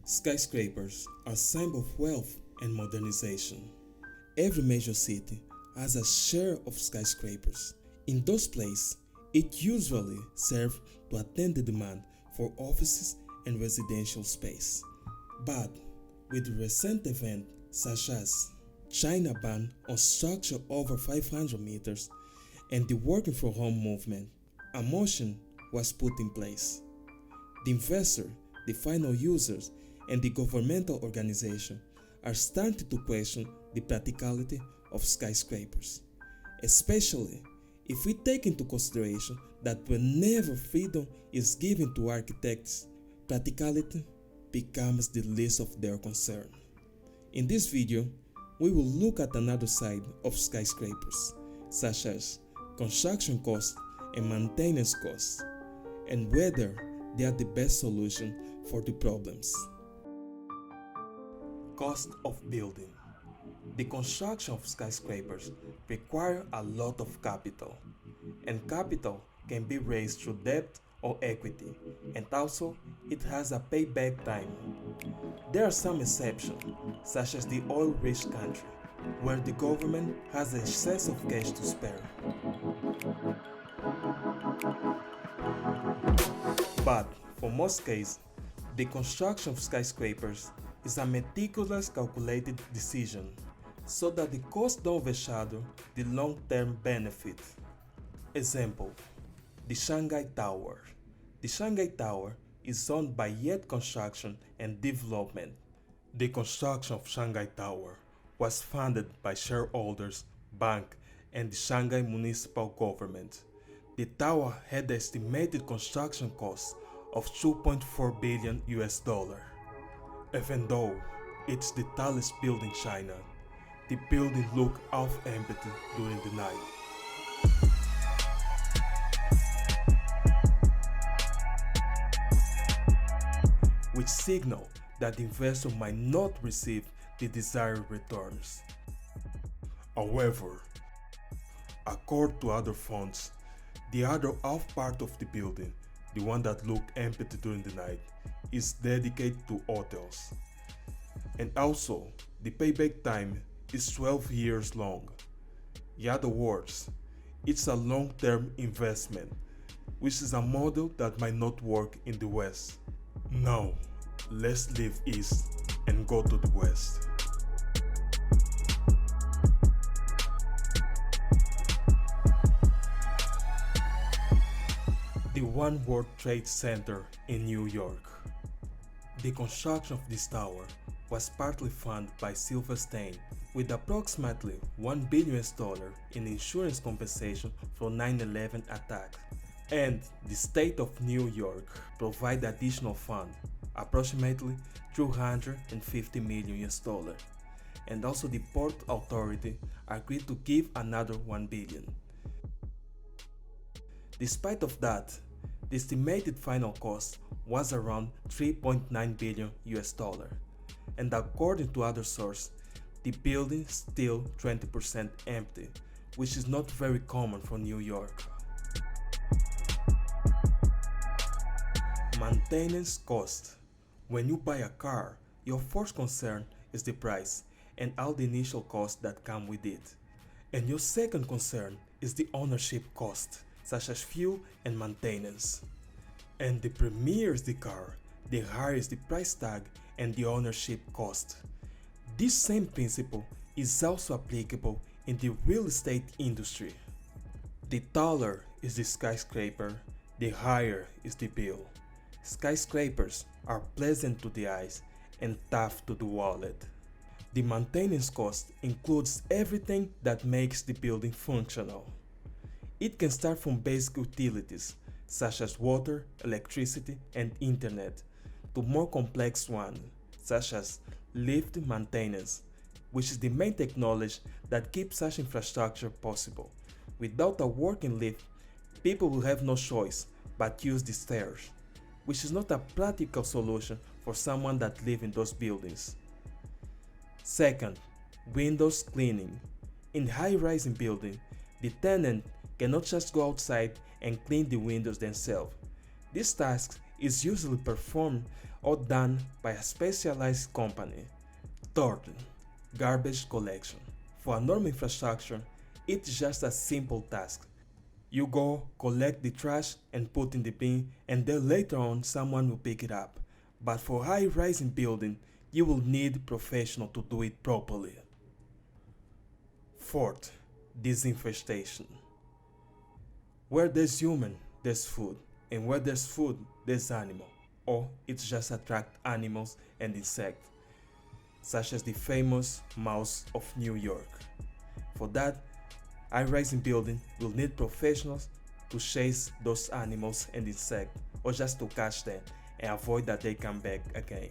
Skyscrapers are a sign of wealth and modernization. Every major city has a share of skyscrapers. In those places, it usually serves to attend the demand for offices and residential space. But with recent events such as China ban on structure over 500 meters and the working from home movement, a motion was put in place. The investor, the final users, and the governmental organization are starting to question the practicality of skyscrapers, especially if we take into consideration that whenever freedom is given to architects, practicality becomes the least of their concern. In this video, we will look at another side of skyscrapers, such as construction costs and maintenance costs, and whether they are the best solution for the problems. Cost of building. The construction of skyscrapers requires a lot of capital, and capital can be raised through debt or equity, and also it has a payback time. There are some exceptions, such as the oil-rich country, where the government has excess of cash to spare. But for most cases, the construction of skyscrapers is a meticulous calculated decision so that the cost don't overshadow the long-term benefit. Example, the Shanghai Tower. The Shanghai Tower is owned by Yet Construction and Development. The construction of Shanghai Tower was funded by shareholders, bank, and the Shanghai municipal government. The tower had the estimated construction cost of $2.4 billion. Even though it's the tallest building in China, the building looked half empty during the night. Which signal that the investor might not receive the desired returns. However, according to other funds, the other half part of the building, the one that looked empty during the night, is dedicated to hotels. And also, the payback time is 12 years long. In other words, it's a long-term investment, which is a model that might not work in the West. Now, let's leave East and go to the West. The One World Trade Center in New York. The construction of this tower was partly funded by Silverstein with approximately $1 billion in insurance compensation for 9/11 attack. And the state of New York provided additional funds, approximately $250 million. And also the Port Authority agreed to give another $1 billion. Despite of that, the estimated final cost was around $3.9 billion. And according to other sources, the building is still 20% empty, which is not very common for New York. Maintenance cost. When you buy a car, your first concern is the price and all the initial costs that come with it. And your second concern is the ownership cost, such as fuel and maintenance. And the premier is the car, the higher is the price tag and the ownership cost. This same principle is also applicable in the real estate industry. The taller is the skyscraper, the higher is the bill. Skyscrapers are pleasant to the eyes and tough to the wallet. The maintenance cost includes everything that makes the building functional. It can start from basic utilities such as water, electricity, and internet to more complex ones such as lift maintenance, which is the main technology that keeps such infrastructure possible. Without a working lift, people will have no choice but use the stairs, which is not a practical solution for someone that lives in those buildings. Second, windows cleaning. In high-rise buildings, the tenant cannot just go outside and clean the windows themselves. This task is usually performed or done by a specialized company. Third, garbage collection. For a normal infrastructure, it's just a simple task. You go, collect the trash, and put in the bin, and then later on someone will pick it up. But for high-rising building, you will need professional to do it properly. Fourth, disinfestation. Where there's human, there's food, and where there's food, there's animal. Or it just attract animals and insects, such as the famous mouse of New York. For that, high-rising building will need professionals to chase those animals and insects, or just to catch them and avoid that they come back again.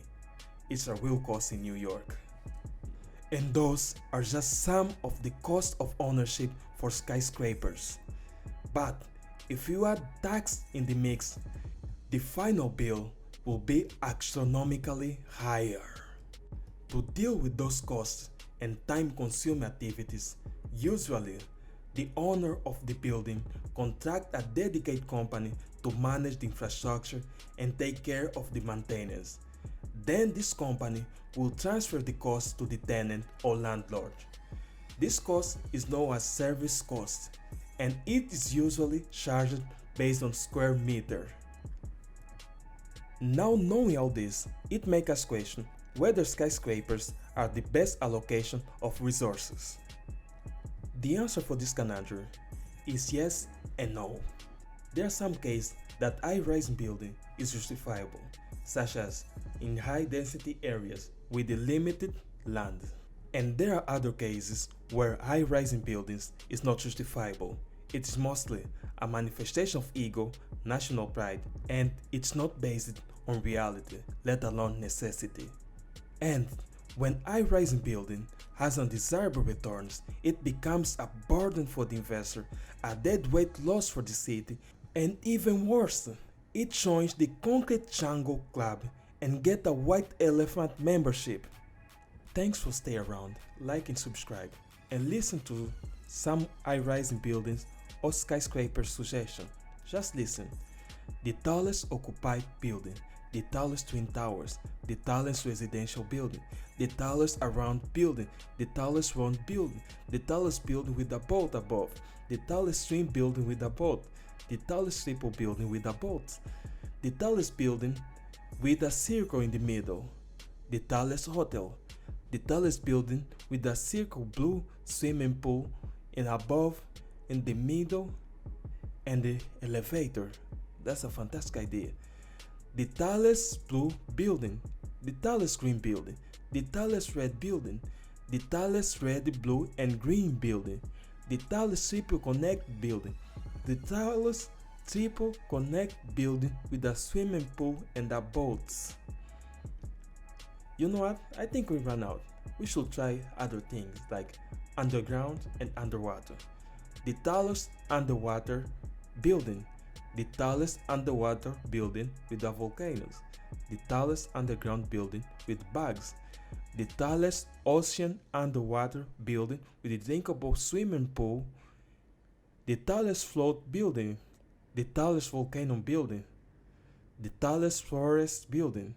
It's a real cost in New York. And those are just some of the cost of ownership for skyscrapers. But if you add tax in the mix, the final bill will be astronomically higher. To deal with those costs and time-consuming activities, usually the owner of the building contracts a dedicated company to manage the infrastructure and take care of the maintenance. Then this company will transfer the cost to the tenant or landlord. This cost is known as service cost, and it is usually charged based on square meter. Now knowing all this, it makes us question whether skyscrapers are the best allocation of resources. The answer for this conundrum is yes and no. There are some cases that high-rise building is justifiable, such as in high-density areas with limited land. And there are other cases where high-rising buildings is not justifiable. It is mostly a manifestation of ego, national pride, and it's not based on reality, let alone necessity. And when high-rising building has undesirable returns, it becomes a burden for the investor, a deadweight loss for the city, and even worse, it joins the concrete jungle club and get a white elephant membership. Thanks for staying around, like and subscribe, and listen to some high-rising buildings or skyscraper suggestion. Just listen. The tallest occupied building, the tallest twin towers, the tallest residential building, the tallest around building, the tallest round building, the tallest building with a boat above, the tallest swing building with a boat, the tallest triple building with a boat, the tallest building with a circle in the middle, the tallest hotel, the tallest building with a circle blue swimming pool and above, in the middle, and the elevator. That's a fantastic idea. The tallest blue building, the tallest green building, the tallest red building, the tallest red, blue, and green building, the tallest triple connect building, the tallest triple connect building with a swimming pool and a boat. You know what? I think we ran out. We should try other things like underground and underwater. The tallest underwater building, the tallest underwater building with the volcanoes, the tallest underground building with bugs, the tallest ocean underwater building with a drinkable swimming pool, the tallest float building, the tallest volcano building, the tallest forest building,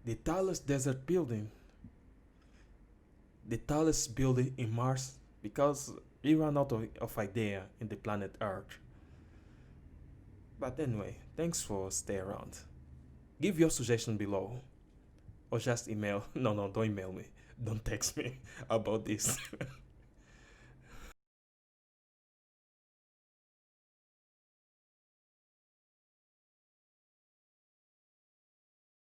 the tallest desert building, the tallest building in Mars, because we ran out of idea in the planet Earth. But anyway, thanks for staying around. Give your suggestion below. Or just email. No, don't email me. Don't text me about this.